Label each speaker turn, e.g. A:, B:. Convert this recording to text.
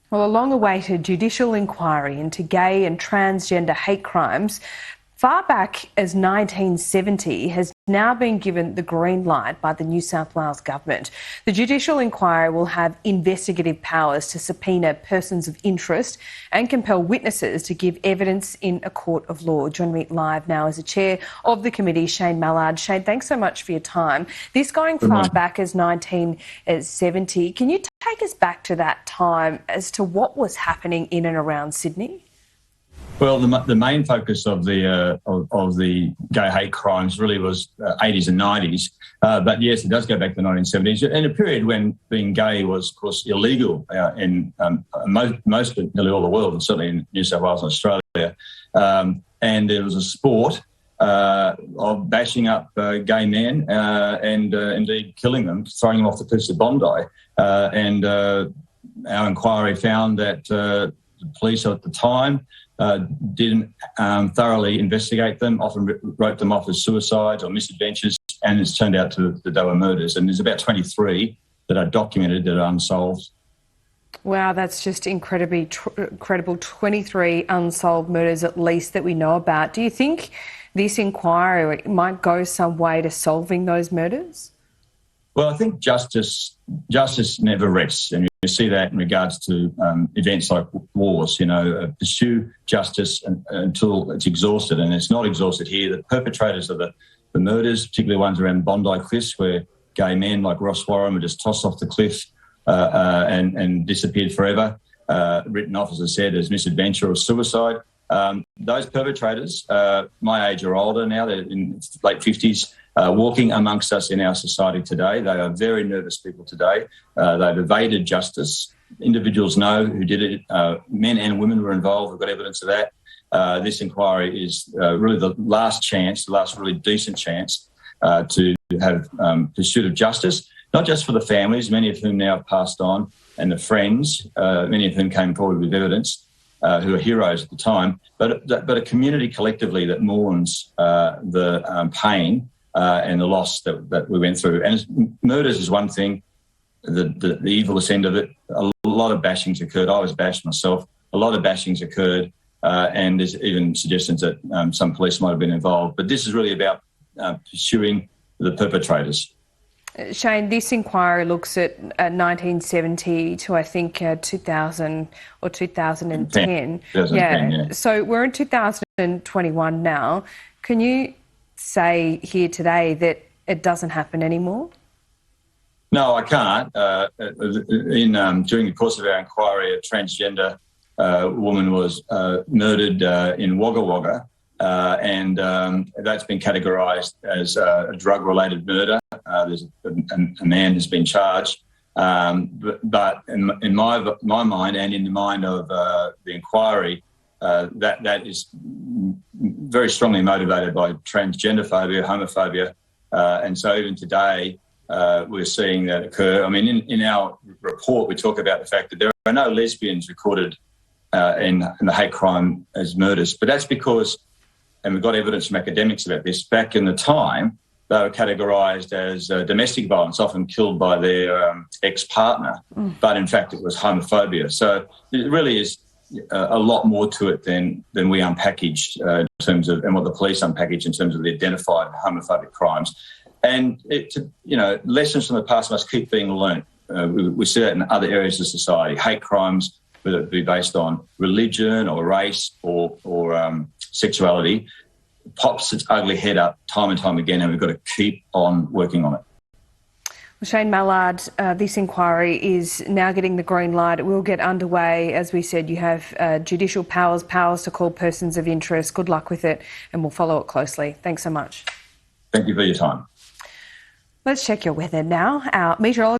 A: Well, a long-awaited judicial inquiry into gay and transgender hate crimes far back as 1970 has now been given the green light by the New South Wales government. The Judicial Inquiry will have investigative powers to subpoena persons of interest and compel witnesses to give evidence in a court of law. Joining me live now is the chair of the committee, Shane Mallard. Shane, thanks so much for your time. This going far back as 1970, can you take us back to that time as to what was happening in and around Sydney?
B: Well, the main focus of the gay hate crimes really was 80s and 90s. But yes, it does go back to the 1970s, in a period when being gay was, of course, illegal in nearly all the world, and certainly in New South Wales and Australia. And there was a sport of bashing up gay men and indeed killing them, throwing them off the cliffs of Bondi. And our inquiry found that the police at the time didn't thoroughly investigate them, often wrote them off as suicides or misadventures, and it's turned out that they were murders. And there's about 23 that are documented that are unsolved.
A: Wow, that's just incredibly incredible. 23 unsolved murders at least that we know about. Do you think this inquiry might go some way to solving those murders?
B: Well, I think justice never rests, and you see that in regards to events like wars. Pursue justice until it's exhausted, and it's not exhausted here. The perpetrators of the murders, particularly ones around Bondi Cliffs, where gay men like Ross Warren were just tossed off the cliff and disappeared forever, written off, as I said, as misadventure or suicide. Those perpetrators, my age or older now, they're in late 50s, walking amongst us in our society today. They are very nervous people today. They've evaded justice. Individuals know who did it. Men and women were involved. We've got evidence of that. This inquiry is really the last chance, the last really decent chance to have pursuit of justice, not just for the families, many of whom now have passed on, and the friends, many of whom came forward with evidence, who are heroes at the time, but a community collectively that mourns the pain and the loss that we went through. And murders is one thing, the evilest end of it. A lot of bashings occurred. I was bashed myself. A lot of bashings occurred, and there's even suggestions that some police might have been involved. But this is really about pursuing the perpetrators.
A: Shane, this inquiry looks at 1970 to, I think, 2000 or 2010.
B: 2010, yeah.
A: So we're in 2021 now. Can you say here today that it doesn't happen anymore?
B: No, I can't. During the course of our inquiry, a transgender woman was murdered in Wagga Wagga, and that's been categorised as a drug-related murder. There's a man has been charged, but in my mind and in the mind of the inquiry, that is very strongly motivated by transgender phobia, homophobia, and so even today we're seeing that occur. I mean, in our report we talk about the fact that there are no lesbians recorded in the hate crime as murders, but that's because, and we've got evidence from academics about this, back in the time they were categorised as domestic violence, often killed by their ex-partner, but in fact it was homophobia. So it really is a lot more to it than we unpackaged in terms of, and what the police unpackaged in terms of the identified homophobic crimes. And lessons from the past must keep being learnt. We see that in other areas of society. Hate crimes, whether it be based on religion or race or sexuality, pops its ugly head up time and time again, and we've got to keep on working on it.
A: Well, Shane Mallard, this inquiry is now getting the green light. It will get underway. As we said, you have judicial powers to call persons of interest. Good luck with it, and we'll follow it closely. Thanks so much.
B: Thank you for your time.
A: Let's check your weather now. Our meteorologist